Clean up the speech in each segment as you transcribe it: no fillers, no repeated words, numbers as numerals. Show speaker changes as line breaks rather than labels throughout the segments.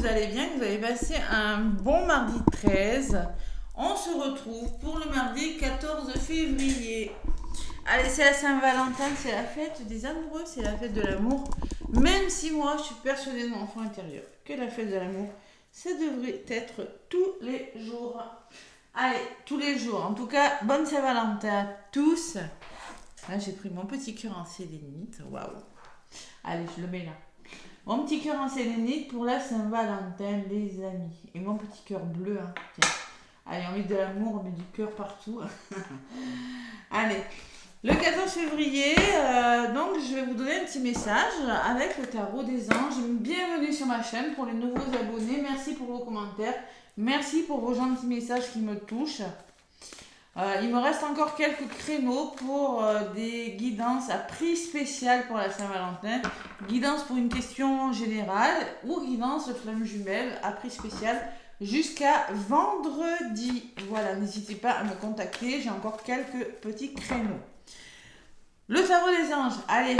vous allez bien, que vous avez passé un bon mardi 13. On se retrouve pour le mardi 14 février. Allez, c'est la Saint-Valentin, c'est la fête des amoureux, c'est la fête de l'amour. Même si moi, je suis persuadée de mon enfant intérieur que la fête de l'amour, ça devrait être tous les jours. Allez, tous les jours. En tout cas, bonne Saint-Valentin à tous. Là, j'ai pris mon petit cœur en sélénite. Waouh. Allez, je le mets là. Mon petit cœur en sélénite pour la Saint-Valentin, les amis. Et mon petit cœur bleu. Hein. Tiens. Allez, on met de l'amour, on met du cœur partout. Allez. Le 14 février, donc je vais vous donner un petit message avec le tarot des anges. Bienvenue sur ma chaîne pour les nouveaux abonnés. Merci pour vos commentaires. Merci pour vos gentils messages qui me touchent. Il me reste encore quelques créneaux pour des guidances à prix spécial pour la Saint-Valentin. Guidance pour une question générale ou guidance flamme jumelle à prix spécial jusqu'à vendredi. Voilà, n'hésitez pas à me contacter. J'ai encore quelques petits créneaux. Le tarot des anges, allez,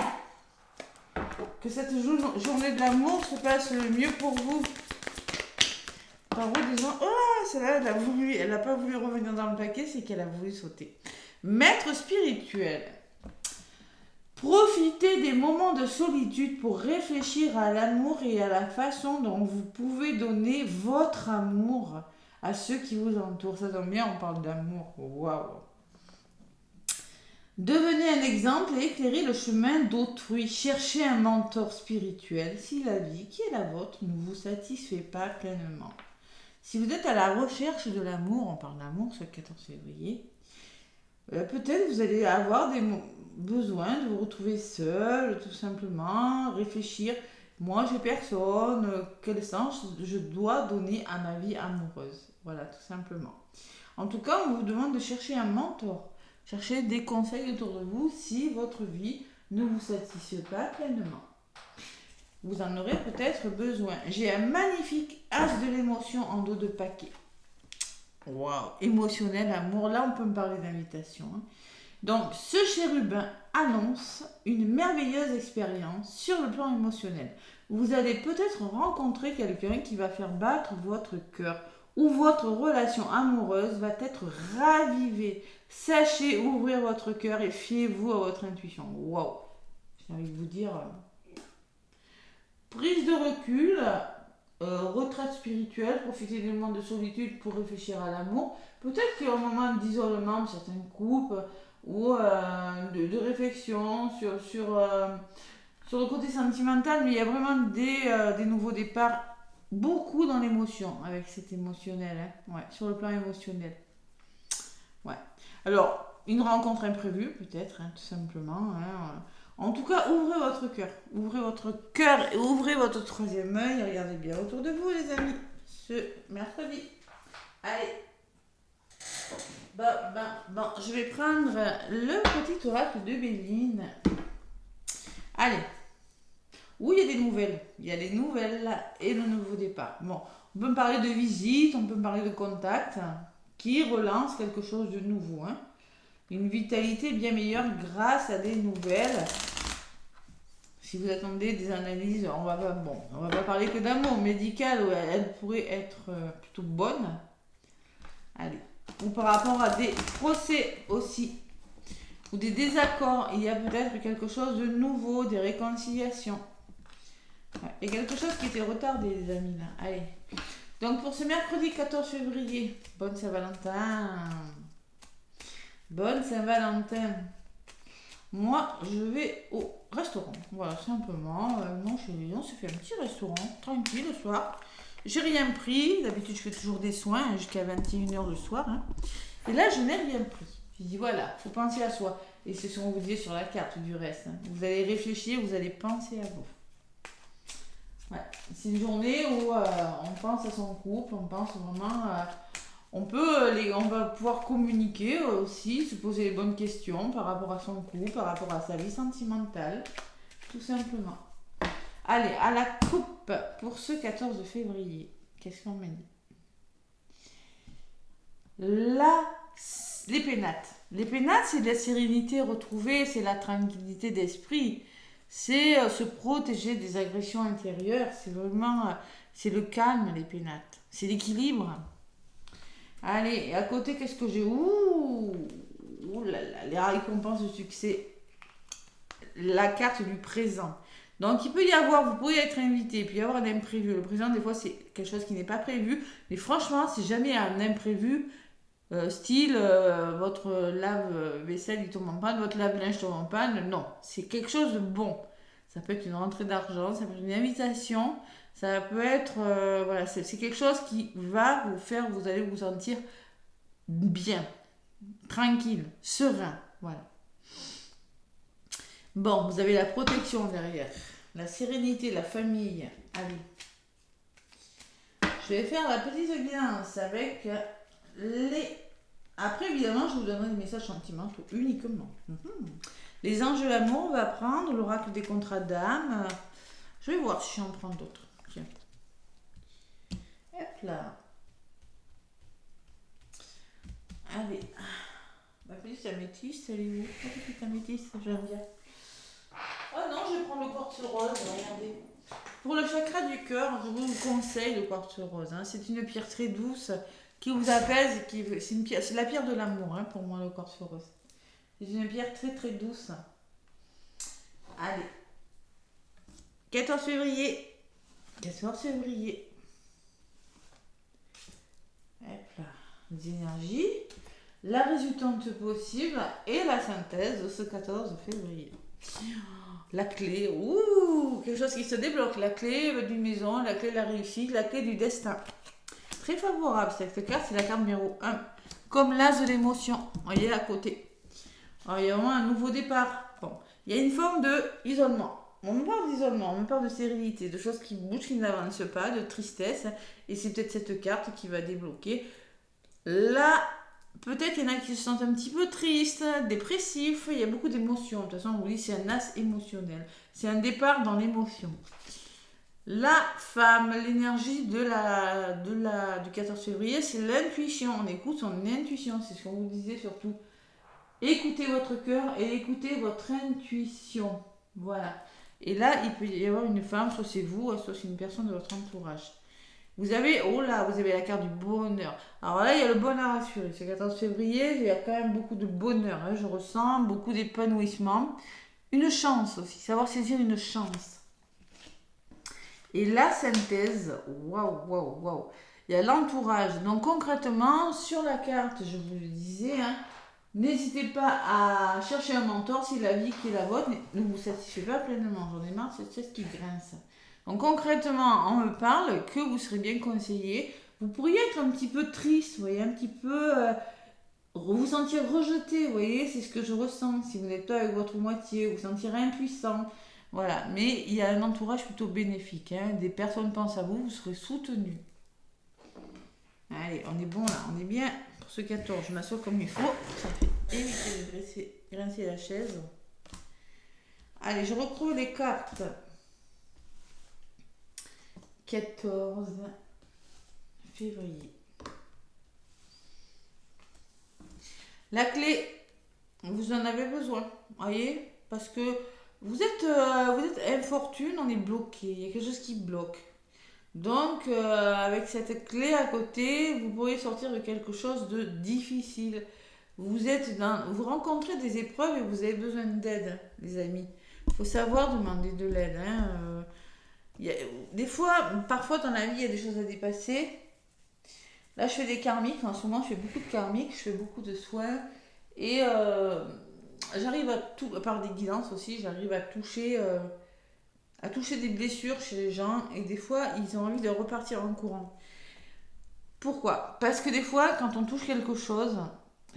que cette journée de l'amour se passe le mieux pour vous. Tarot des anges, oh, celle-là, elle n'a pas voulu revenir dans le paquet, c'est qu'elle a voulu sauter. Maître spirituel, profitez des moments de solitude pour réfléchir à l'amour et à la façon dont vous pouvez donner votre amour à ceux qui vous entourent. Ça tombe bien, on parle d'amour, waouh. Devenez un exemple et éclairez le chemin d'autrui. Cherchez un mentor spirituel si la vie qui est la vôtre ne vous satisfait pas pleinement. Si vous êtes à la recherche de l'amour, on parle d'amour ce 14 février, peut-être vous allez avoir des besoins de vous retrouver seul, tout simplement, réfléchir. Moi, j'ai personne, quel sens je dois donner à ma vie amoureuse? Voilà, tout simplement. En tout cas, on vous demande de chercher un mentor. Cherchez des conseils autour de vous si votre vie ne vous satisfait pas pleinement. Vous en aurez peut-être besoin. J'ai un magnifique as de l'émotion en dos de paquet. Waouh, émotionnel, amour. Là, on peut me parler d'invitation. Hein. Donc, ce chérubin annonce une merveilleuse expérience sur le plan émotionnel. Vous allez peut-être rencontrer quelqu'un qui va faire battre votre cœur ou votre relation amoureuse va être ravivée. Sachez ouvrir votre cœur et fiez-vous à votre intuition. Waouh, j'ai envie de vous dire... Prise de recul, retraite spirituelle, profiter des moments de solitude pour réfléchir à l'amour. Peut-être qu'il y a un moment d'isolement de certains couples ou de réflexion sur le côté sentimental, mais il y a vraiment des nouveaux départs, beaucoup dans l'émotion, avec cet émotionnel, hein. Ouais, sur le plan émotionnel. Ouais. Alors, une rencontre imprévue, peut-être, hein, tout simplement, hein. En tout cas, ouvrez votre cœur. Ouvrez votre cœur et ouvrez votre troisième œil. Regardez bien autour de vous, les amis. Ce mercredi. Allez. Bon, je vais prendre le petit oracle de Béline. Allez. Oui, il y a des nouvelles. Il y a les nouvelles et le nouveau départ. Bon, on peut me parler de visite, on peut me parler de contact qui relance quelque chose de nouveau, hein. Une vitalité bien meilleure grâce à des nouvelles. Si vous attendez des analyses, on va pas parler que d'amour médical, où elle pourrait être plutôt bonne. Allez. Ou par rapport à des procès aussi, ou des désaccords, il y a peut-être quelque chose de nouveau, des réconciliations. Ouais. Il y a quelque chose qui était retardé, les amis, là. Allez. Donc pour ce mercredi 14 février, bonne Saint-Valentin. Bonne Saint-Valentin. Moi, je vais au restaurant. Voilà, simplement. Mon chéri, on se fait un petit restaurant, tranquille, le soir. J'ai rien pris. D'habitude, je fais toujours des soins jusqu'à 21h le soir. Hein. Et là, je n'ai rien pris. Je dis, voilà, il faut penser à soi. Et c'est ce qu'on vous dit sur la carte du reste. Hein. Vous allez réfléchir, vous allez penser à vous. Ouais. C'est une journée où on pense à son couple, on pense vraiment à... On va pouvoir communiquer aussi, se poser les bonnes questions par rapport à son couple, par rapport à sa vie sentimentale, tout simplement. Allez, à la coupe pour ce 14 février. Qu'est-ce qu'on m'a dit? Les pénates. Les pénates, c'est de la sérénité retrouvée, c'est la tranquillité d'esprit. C'est se protéger des agressions intérieures, c'est vraiment C'est le calme, les pénates. C'est l'équilibre. Allez, et à côté, qu'est-ce que j'ai? Ouh là là, les récompenses de succès. La carte du présent. Donc, il peut y avoir, vous pourriez être invité, il peut y avoir un imprévu. Le présent, des fois, c'est quelque chose qui n'est pas prévu. Mais franchement, si jamais un imprévu, style, votre lave-vaisselle, il tombe en panne, votre lave-linge tombe en panne, non. C'est quelque chose de bon. Ça peut être une rentrée d'argent, ça peut être une invitation, ça peut être, voilà, c'est quelque chose qui va vous faire, vous allez vous sentir bien, tranquille, serein, voilà. Bon, vous avez la protection derrière, la sérénité, la famille. Allez. Je vais faire la petite guidance avec les... Après, évidemment, je vous donnerai des messages sentimentaux uniquement. Les anges de l'amour, on va prendre l'oracle des contrats d'âme. Je vais voir si j'en prends d'autres. Tiens. Hop là. Allez. Ma petite améthyste, elle est où? Ma petite améthyste, j'aime bien. Oh non, je vais prendre le quartz rose, regardez. Pour le chakra du cœur, je vous conseille le quartz rose. Hein. C'est une pierre très douce qui vous apaise. C'est la pierre de l'amour, hein, pour moi, le quartz rose. C'est une pierre très très douce. Allez. 14 février. 14 février. Hop là. Les énergies. La résultante possible et la synthèse de ce 14 février. La clé, ouh, quelque chose qui se débloque. La clé d'une maison, la clé de la réussite, la clé du destin. Très favorable cette carte, c'est la carte numéro 1. Comme l'as de l'émotion, vous voyez à côté. Alors il y a vraiment un nouveau départ. Bon, il y a une forme d'isolement. On me parle d'isolement, on me parle de stérilité, de choses qui bougent, qui n'avancent pas, de tristesse. Et c'est peut-être cette carte qui va débloquer. Là, peut-être il y en a qui se sentent un petit peu tristes, dépressifs. Il y a beaucoup d'émotions. De toute façon, on vous dit c'est un as émotionnel. C'est un départ dans l'émotion. La femme, l'énergie du 14 février, c'est l'intuition. On écoute son intuition, c'est ce qu'on vous disait surtout. Écoutez votre cœur et écoutez votre intuition. Voilà. Et là, il peut y avoir une femme, soit c'est vous, soit c'est une personne de votre entourage. Vous avez, oh là, vous avez la carte du bonheur. Alors là, il y a le bonheur assuré. Ce 14 février, il y a quand même beaucoup de bonheur. Hein. Je ressens beaucoup d'épanouissement. Une chance aussi, savoir saisir une chance. Et la synthèse, waouh. Il y a l'entourage. Donc concrètement, sur la carte, je vous le disais, hein, n'hésitez pas à chercher un mentor si la vie qui est la vôtre ne vous satisfait pas pleinement. J'en ai marre, c'est ce qui grince. Donc concrètement, on me parle que vous serez bien conseillé. Vous pourriez être un petit peu triste, vous voyez, un petit peu vous sentir rejeté, vous voyez, c'est ce que je ressens. Si vous n'êtes pas avec votre moitié, vous vous sentirez impuissant. Voilà, mais il y a un entourage plutôt bénéfique. Hein. Des personnes pensent à vous, vous serez soutenu. Allez, on est bon là, on est bien. Pour ce 14, je m'assois comme il faut. Ça fait éviter de grincer la chaise. Allez, je retrouve les cartes. 14 février. La clé, vous en avez besoin, voyez, parce que vous êtes infortune, on est bloqué, il y a quelque chose qui bloque. Donc, avec cette clé à côté, vous pourriez sortir de quelque chose de difficile. Vous rencontrez des épreuves et vous avez besoin d'aide, les amis. Il faut savoir demander de l'aide. Hein. Parfois dans la vie, il y a des choses à dépasser. Là, je fais des karmiques. En ce moment, je fais beaucoup de karmiques. Je fais beaucoup de soins. Et j'arrive par des guidances aussi, j'arrive à toucher des blessures chez les gens. Et des fois, ils ont envie de repartir en courant. Pourquoi? Parce que des fois, quand on touche quelque chose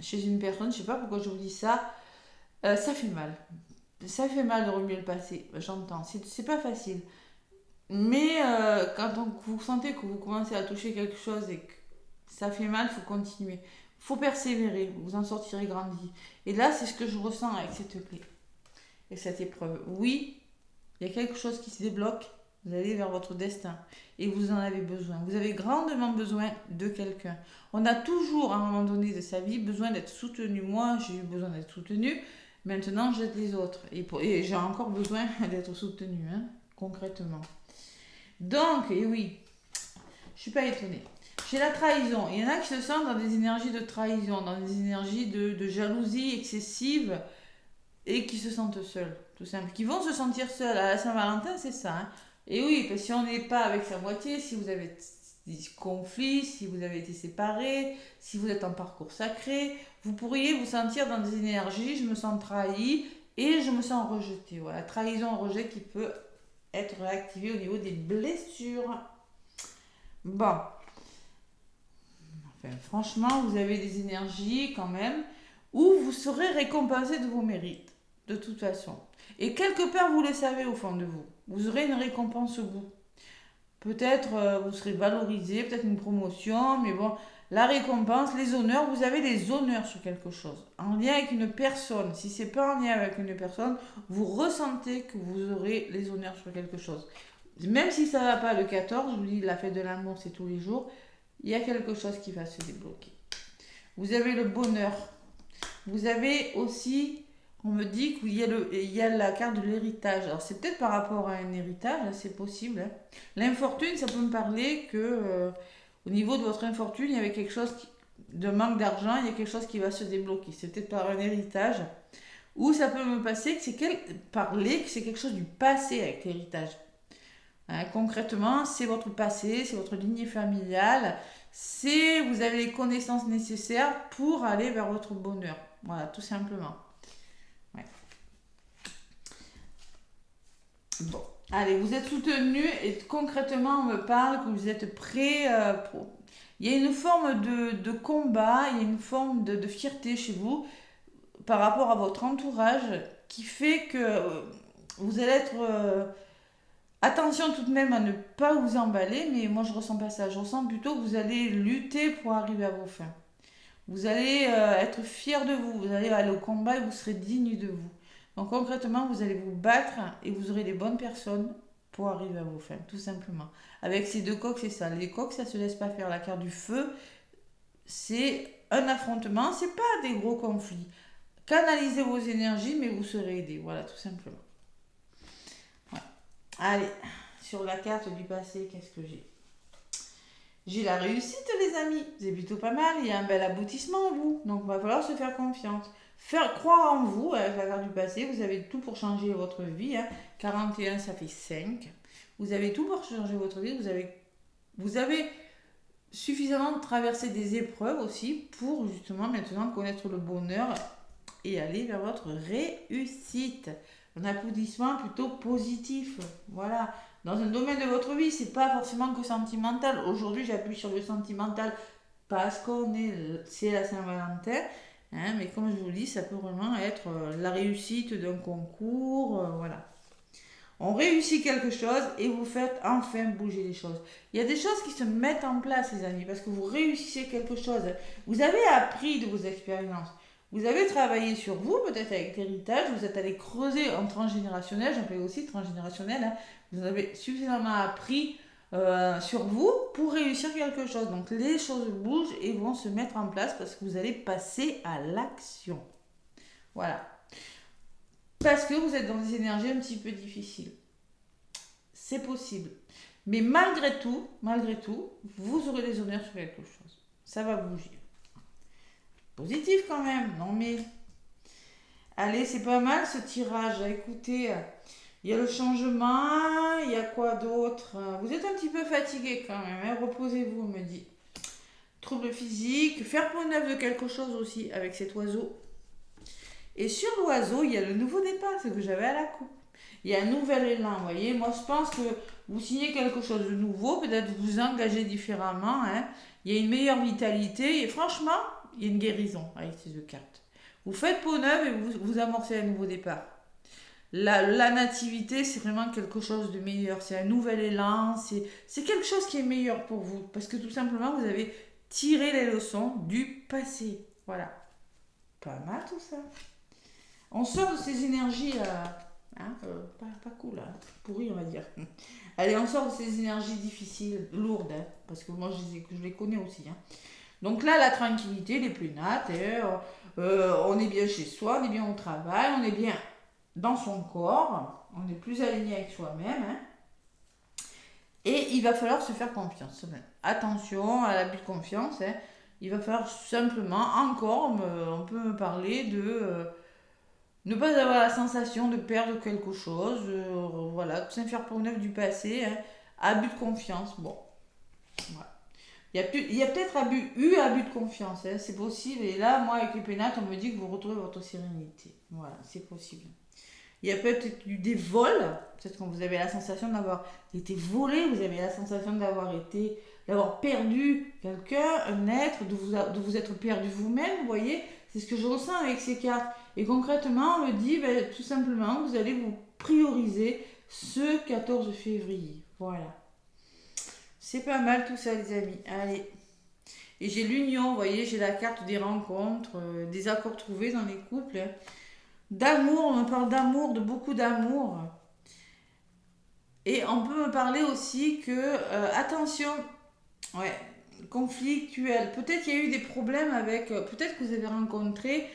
chez une personne, je sais pas pourquoi je vous dis ça, ça fait mal. Ça fait mal de remuer le passé. J'entends. C'est pas facile. Mais quand vous sentez que vous commencez à toucher quelque chose et que ça fait mal, il faut continuer. Il faut persévérer, vous en sortirez grandi. Et là, c'est ce que je ressens avec cette clé et cette épreuve. Oui, il y a quelque chose qui se débloque, vous allez vers votre destin et vous en avez besoin. Vous avez grandement besoin de quelqu'un. On a toujours, à un moment donné de sa vie, besoin d'être soutenu. Moi, j'ai eu besoin d'être soutenu. Maintenant, j'aide les autres. Et j'ai encore besoin d'être soutenu, hein, concrètement. Donc, et oui, Je suis pas étonnée. Chez la trahison, il y en a qui se sentent dans des énergies de trahison, dans des énergies de jalousie excessive et qui se sentent seuls, tout simple. Qui vont se sentir seuls. À la Saint-Valentin, c'est ça. Hein. Et oui, parce que si on n'est pas avec sa moitié, si vous avez des conflits, si vous avez été séparés, si vous êtes en parcours sacré, vous pourriez vous sentir dans des énergies, je me sens trahi et je me sens rejeté. Voilà, trahison, rejet qui peut être réactivé au niveau des blessures. Bon, enfin, franchement, vous avez des énergies quand même où vous serez récompensé de vos mérites, de toute façon. Et quelque part, vous le savez au fond de vous. Vous aurez une récompense au bout. Peut-être vous serez valorisé, peut-être une promotion, mais bon, la récompense, les honneurs, vous avez des honneurs sur quelque chose. En lien avec une personne. Si c'est pas en lien avec une personne, vous ressentez que vous aurez les honneurs sur quelque chose. Même si ça ne va pas le 14, je vous dis, la fête de l'amour, c'est tous les jours, il y a quelque chose qui va se débloquer. Vous avez le bonheur. Vous avez aussi, on me dit qu'il y a la carte de l'héritage. Alors c'est peut-être par rapport à un héritage, c'est possible. Hein. L'infortune, ça peut me parler que au niveau de votre infortune, il y avait quelque chose de manque d'argent, il y a quelque chose qui va se débloquer. C'est peut-être par un héritage. Ou ça peut me passer que parler que c'est quelque chose du passé avec l'héritage. Hein, concrètement, c'est votre passé, c'est votre lignée familiale, vous avez les connaissances nécessaires pour aller vers votre bonheur. Voilà, tout simplement. Ouais. Bon, allez, vous êtes soutenu et concrètement, on me parle que vous êtes prêt pour... Il y a une forme de combat, il y a une forme de fierté chez vous par rapport à votre entourage qui fait que vous allez être... attention tout de même à ne pas vous emballer, mais moi je ressens pas ça. Je ressens plutôt que vous allez lutter pour arriver à vos fins. Vous allez être fier de vous, vous allez aller au combat et vous serez digne de vous. Donc concrètement, vous allez vous battre et vous aurez les bonnes personnes pour arriver à vos fins, tout simplement. Avec ces deux coqs, c'est ça. Les coqs, ça se laisse pas faire. La carte du feu, c'est un affrontement, c'est pas des gros conflits. Canalisez vos énergies, mais vous serez aidé. Voilà, tout simplement. Ouais. Allez, sur la carte du passé, qu'est-ce que j'ai ? J'ai la réussite, les amis. C'est plutôt pas mal. Il y a un bel aboutissement en vous. Donc, il va falloir se faire confiance. Faire croire en vous, avec la carte du passé. Vous avez tout pour changer votre vie. Hein. 41, ça fait 5. Vous avez tout pour changer votre vie. Vous avez suffisamment traversé des épreuves aussi pour justement maintenant connaître le bonheur et aller vers votre réussite. Un applaudissement plutôt positif. Voilà. Dans un domaine de votre vie, c'est pas forcément que sentimental. Aujourd'hui, j'appuie sur le sentimental parce c'est la Saint-Valentin. Hein, mais comme je vous le dis, ça peut vraiment être la réussite d'un concours. Voilà. On réussit quelque chose et vous faites enfin bouger les choses. Il y a des choses qui se mettent en place, les amis, parce que vous réussissez quelque chose. Vous avez appris de vos expériences. Vous avez travaillé sur vous, peut-être avec l'héritage, vous êtes allé creuser en transgénérationnel, j'appelle aussi transgénérationnel, hein. Vous avez suffisamment appris sur vous pour réussir quelque chose. Donc les choses bougent et vont se mettre en place parce que vous allez passer à l'action. Voilà. Parce que vous êtes dans des énergies un petit peu difficiles. C'est possible. Mais malgré tout, vous aurez des honneurs sur quelque chose. Ça va bouger. Positif quand même, non mais... Allez, c'est pas mal ce tirage. Écoutez, il y a le changement, il y a quoi d'autre ? Vous êtes un petit peu fatigué quand même, hein. Reposez-vous, on me dit. Troubles physiques, faire peau neuve de quelque chose aussi avec cet oiseau. Et sur l'oiseau, il y a le nouveau départ, c'est que j'avais à la coupe. Il y a un nouvel élan, vous voyez. Moi, je pense que vous signez quelque chose de nouveau, peut-être vous vous engagez différemment. Hein. Il y a une meilleure vitalité et franchement, il y a une guérison avec ces deux cartes. Vous faites peau neuve et vous amorcez un nouveau départ. La nativité, c'est vraiment quelque chose de meilleur. C'est un nouvel élan, c'est quelque chose qui est meilleur pour vous. Parce que tout simplement, vous avez tiré les leçons du passé. Voilà. Pas mal tout ça. On sort de ces énergies pas cool, hein, pourries, on va dire. Allez, on sort de ces énergies difficiles, lourdes, hein, parce que moi je les connais aussi. Hein. Donc là, la tranquillité, les plénates, on est bien chez soi, on est bien au travail, on est bien dans son corps, on est plus aligné avec soi-même. Hein. Et il va falloir se faire confiance. Attention à l'abus de confiance. Hein. Il va falloir simplement, encore, on peut me parler de ne pas avoir la sensation de perdre quelque chose. Voilà, tout ça faire pour neuf du passé. Hein. Abus de confiance. Bon, voilà. Il y a peut-être abus de confiance. Hein. C'est possible. Et là, moi, avec les pénates, on me dit que vous retrouvez votre sérénité. Voilà, c'est possible. Il y a peut-être eu des vols, peut-être quand vous avez la sensation d'avoir été volé, vous avez la sensation d'avoir perdu quelqu'un, un être, de vous être perdu vous-même, vous voyez, c'est ce que je ressens avec ces cartes. Et concrètement, on me dit, tout simplement, vous allez vous prioriser ce 14 février. Voilà. C'est pas mal tout ça, les amis. Allez. Et j'ai l'union, vous voyez, j'ai la carte des rencontres, des accords trouvés dans les couples. Hein. D'amour, on me parle d'amour, de beaucoup d'amour. Et on peut me parler aussi que, attention, ouais, conflictuel. Peut-être qu'il y a eu des problèmes avec, peut-être que vous avez rencontré,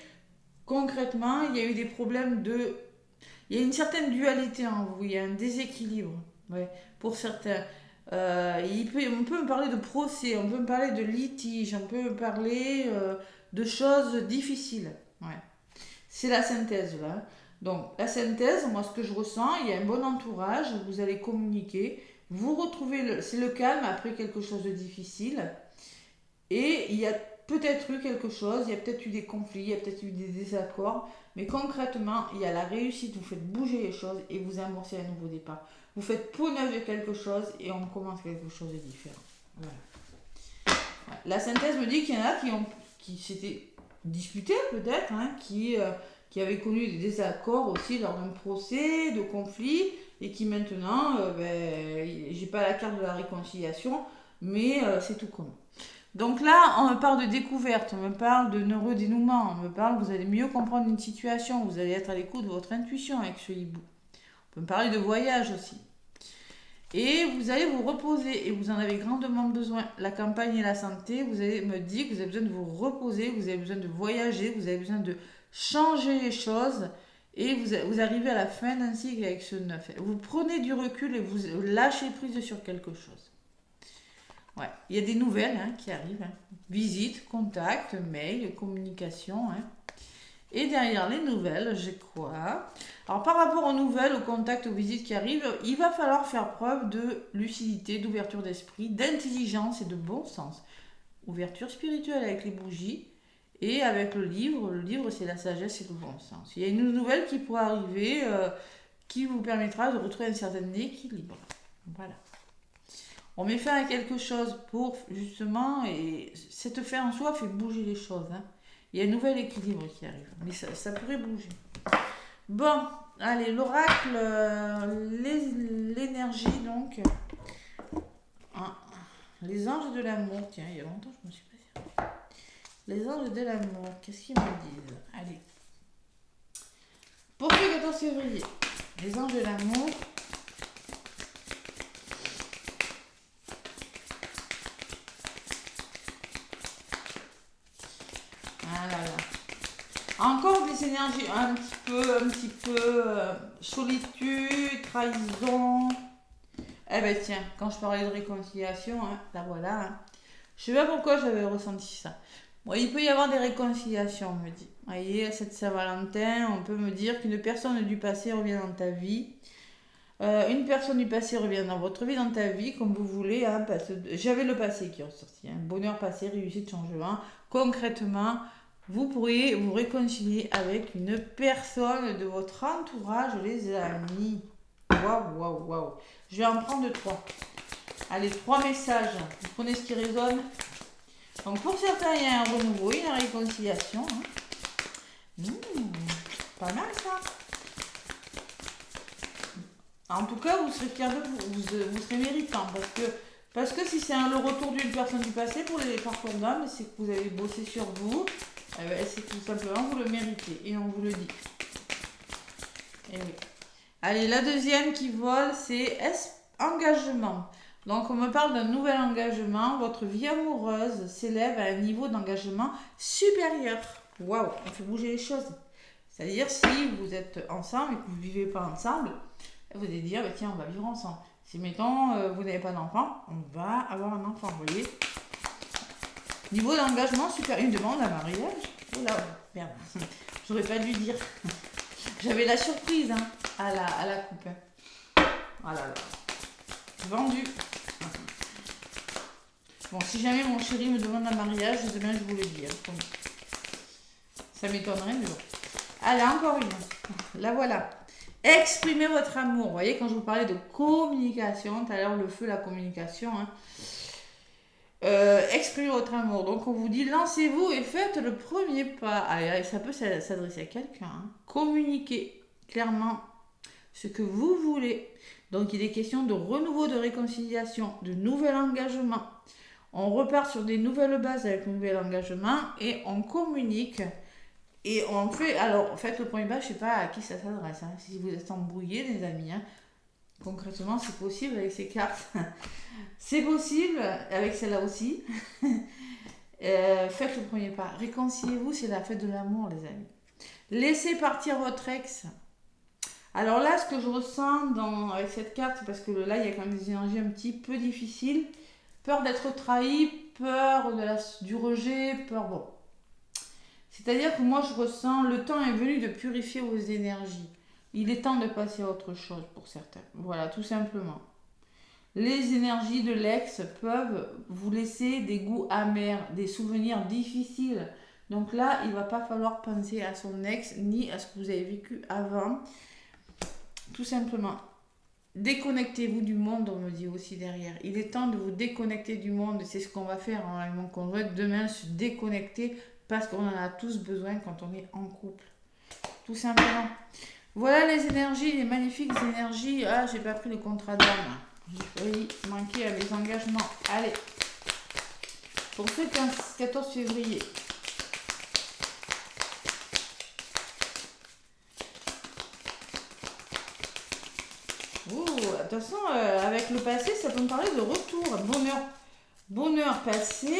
concrètement, il y a eu des problèmes de... Il y a une certaine dualité en vous, il y a un déséquilibre, ouais, pour certains. On peut me parler de procès, on peut me parler de litige, on peut me parler de choses difficiles, ouais. C'est la synthèse là. Donc la synthèse, moi ce que je ressens, il y a un bon entourage, vous allez communiquer, vous retrouvez, c'est le calme après quelque chose de difficile. Et il y a peut-être eu quelque chose, il y a peut-être eu des conflits, il y a peut-être eu des désaccords, mais concrètement, il y a la réussite, vous faites bouger les choses et vous amorcez un nouveau départ. Vous faites peau neuve de quelque chose et on commence quelque chose de différent. Voilà. La synthèse me dit qu'il y en a qui s'étaient disputés peut-être, hein, qui avaient connu des désaccords aussi lors d'un procès, de conflits, et qui maintenant, j'ai pas la carte de la réconciliation, mais c'est tout commun. Donc là, on me parle de découverte, on me parle de heureux dénouement, on me parle que vous allez mieux comprendre une situation, vous allez être à l'écoute de votre intuition avec ce hibou. On peut me parler de voyage aussi. Et vous allez vous reposer, et vous en avez grandement besoin. La campagne et la santé, vous allez me dire que vous avez besoin de vous reposer, vous avez besoin de voyager, vous avez besoin de changer les choses, et vous arrivez à la fin d'un cycle avec ce 9. Vous prenez du recul et vous lâchez prise sur quelque chose. Ouais, il y a des nouvelles qui arrivent. Visite, contact, mail, communication. Et derrière les nouvelles, j'ai quoi? Alors par rapport aux nouvelles, aux contacts, aux visites qui arrivent, il va falloir faire preuve de lucidité, d'ouverture d'esprit, d'intelligence et de bon sens. Ouverture spirituelle avec les bougies et avec le livre c'est la sagesse et le bon sens. Il y a une nouvelle qui pourra arriver qui vous permettra de retrouver un certain équilibre. Voilà. On met fin à quelque chose pour justement, et cette fin en soi fait bouger les choses. Il y a un nouvel équilibre qui arrive, mais ça pourrait bouger. Bon, allez, l'oracle, l'énergie donc. Les anges de l'amour, tiens, il y a longtemps je me suis pas servi. Les anges de l'amour, qu'est-ce qu'ils me disent? Allez. Pour le 14 février, les anges de l'amour. Ah là là. Encore des énergies un petit peu solitude, trahison. Eh ben tiens, quand je parlais de réconciliation, là voilà. Je sais pas pourquoi j'avais ressenti ça. Bon, il peut y avoir des réconciliations, on me dit. Vous voyez, cette Saint-Valentin, on peut me dire qu'une personne du passé revient dans ta vie. Une personne du passé revient dans votre vie, dans ta vie, comme vous voulez. Parce que j'avais le passé qui est ressorti. Bonheur passé, réussite, changement. Concrètement, vous pourriez vous réconcilier avec une personne de votre entourage, les amis. Waouh, waouh, waouh. Je vais en prendre 3. Allez, 3 messages. Vous prenez ce qui résonne. Donc pour certains, il y a un renouveau, une réconciliation. Pas mal ça. En tout cas, vous serez fiers de vous serez méritant. Parce que si c'est le retour d'une personne du passé pour les parcours d'âme, c'est que vous avez bossé sur vous. C'est tout simplement, vous le méritez. Et on vous le dit. Et oui. Allez, la deuxième qui vole, c'est engagement. Donc, on me parle d'un nouvel engagement. Votre vie amoureuse s'élève à un niveau d'engagement supérieur. Waouh, on fait bouger les choses. C'est-à-dire, si vous êtes ensemble et que vous ne vivez pas ensemble, vous allez dire, tiens, on va vivre ensemble. Si, mettons, vous n'avez pas d'enfant, on va avoir un enfant, vous voyez. Niveau d'engagement, super, une demande à mariage. Oh là, merde, j'aurais pas dû dire. J'avais la surprise hein, à la coupe. Voilà, vendu. Bon, si jamais mon chéri me demande un mariage, demain je vous le dis. Hein, ça m'étonnerait, mais bon. Allez, encore une. La voilà. Exprimez votre amour. Vous voyez, quand je vous parlais de communication, tout à l'heure, le feu, la communication. Hein. Exprimez votre amour. Donc, on vous dit, lancez-vous et faites le premier pas. Allez, ça peut s'adresser à quelqu'un. Hein. Communiquez clairement ce que vous voulez. Donc, il est question de renouveau, de réconciliation, de nouvel engagement. On repart sur des nouvelles bases avec le nouvel engagement et on communique. Et on fait, alors, faites le premier pas, je ne sais pas à qui ça s'adresse. Hein. Si vous êtes embrouillés, les amis, hein. Concrètement, c'est possible avec ces cartes. C'est possible avec celle-là aussi. Faites le premier pas. Réconciliez-vous, c'est la fête de l'amour, les amis. Laissez partir votre ex. Alors là, ce que je ressens avec cette carte, parce que là, il y a quand même des énergies un petit peu difficiles. Peur d'être trahi, peur du rejet, peur... Bon. C'est-à-dire que moi, je ressens, le temps est venu de purifier vos énergies. Il est temps de passer à autre chose pour certains. Voilà, tout simplement. Les énergies de l'ex peuvent vous laisser des goûts amers, des souvenirs difficiles. Donc là, il ne va pas falloir penser à son ex ni à ce que vous avez vécu avant. Tout simplement. Déconnectez-vous du monde, on me dit aussi derrière. Il est temps de vous déconnecter du monde. C'est ce qu'on va faire avec mon conjoint demain, se déconnecter parce qu'on en a tous besoin quand on est en couple. Tout simplement. Voilà les énergies, les magnifiques énergies. Ah, j'ai pas pris le contrat d'âme. J'ai failli manquer à mes engagements. Allez. Pour ce 14 février. Oh, de toute façon, avec le passé, ça peut me parler de retour, bonheur. Bonheur passé,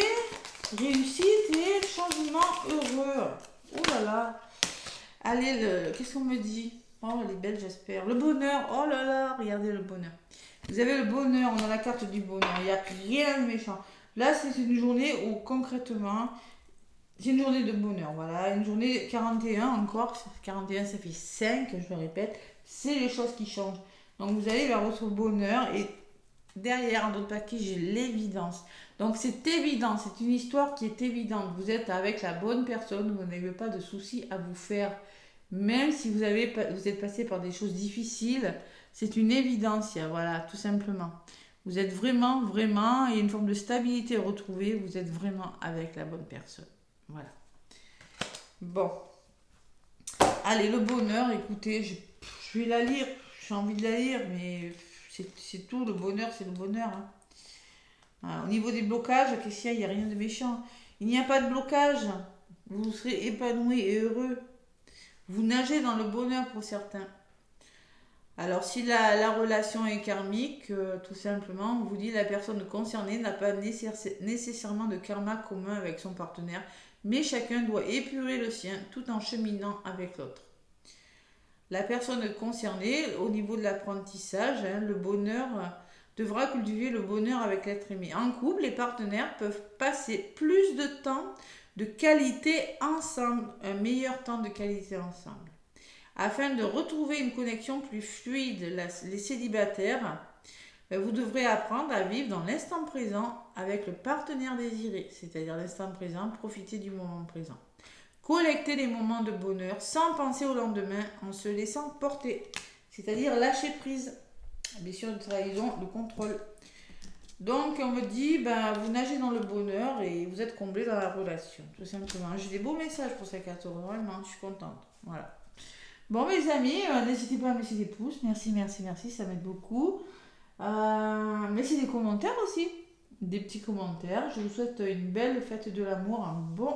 réussite et changement heureux. Oh là là. Allez, qu'est-ce qu'on me dit? Oh, elle est belle, j'espère. Le bonheur. Oh là là, regardez le bonheur. Vous avez le bonheur, on a la carte du bonheur. Il n'y a rien de méchant. Là, c'est une journée où, concrètement, c'est une journée de bonheur. Voilà, une journée 41 encore. 41, ça fait 5, je le répète. C'est les choses qui changent. Donc, vous allez vers votre bonheur. Et derrière, dans d'autres paquets, j'ai l'évidence. Donc, c'est évident. C'est une histoire qui est évidente. Vous êtes avec la bonne personne. Vous n'avez pas de soucis à vous faire. Même si vous êtes passé par des choses difficiles, c'est une évidence, voilà, tout simplement. Vous êtes vraiment, il y a une forme de stabilité retrouvée, vous êtes vraiment avec la bonne personne. Voilà. Bon. Allez, le bonheur, écoutez, je vais la lire, j'ai envie de la lire, mais c'est tout, le bonheur, c'est le bonheur. Hein. Voilà. Au niveau des blocages, qu'est-ce qu'il y a? Il n'y a rien de méchant. Il n'y a pas de blocage, vous serez épanoui et heureux. Vous nagez dans le bonheur pour certains. Alors, si la relation est karmique, tout simplement, on vous dit la personne concernée n'a pas nécessairement de karma commun avec son partenaire, mais chacun doit épurer le sien tout en cheminant avec l'autre. La personne concernée, au niveau de l'apprentissage, le bonheur devra cultiver le bonheur avec l'être aimé. En couple, les partenaires peuvent passer plus de temps de qualité ensemble, un meilleur temps de qualité ensemble. Afin de retrouver une connexion plus fluide, les célibataires, vous devrez apprendre à vivre dans l'instant présent avec le partenaire désiré, c'est-à-dire l'instant présent, profiter du moment présent. Collecter les moments de bonheur sans penser au lendemain, en se laissant porter, c'est-à-dire lâcher prise. Bien sûr, une trahison, le contrôle. Donc, on me dit, vous nagez dans le bonheur et vous êtes comblé dans la relation, tout simplement. J'ai des beaux messages pour ces 14, vraiment, je suis contente. Voilà. Bon, mes amis, n'hésitez pas à me laisser des pouces. Merci, ça m'aide beaucoup. Laissez des commentaires aussi, des petits commentaires. Je vous souhaite une belle fête de l'amour, un bon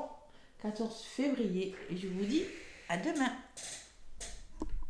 14 février. Et je vous dis à demain.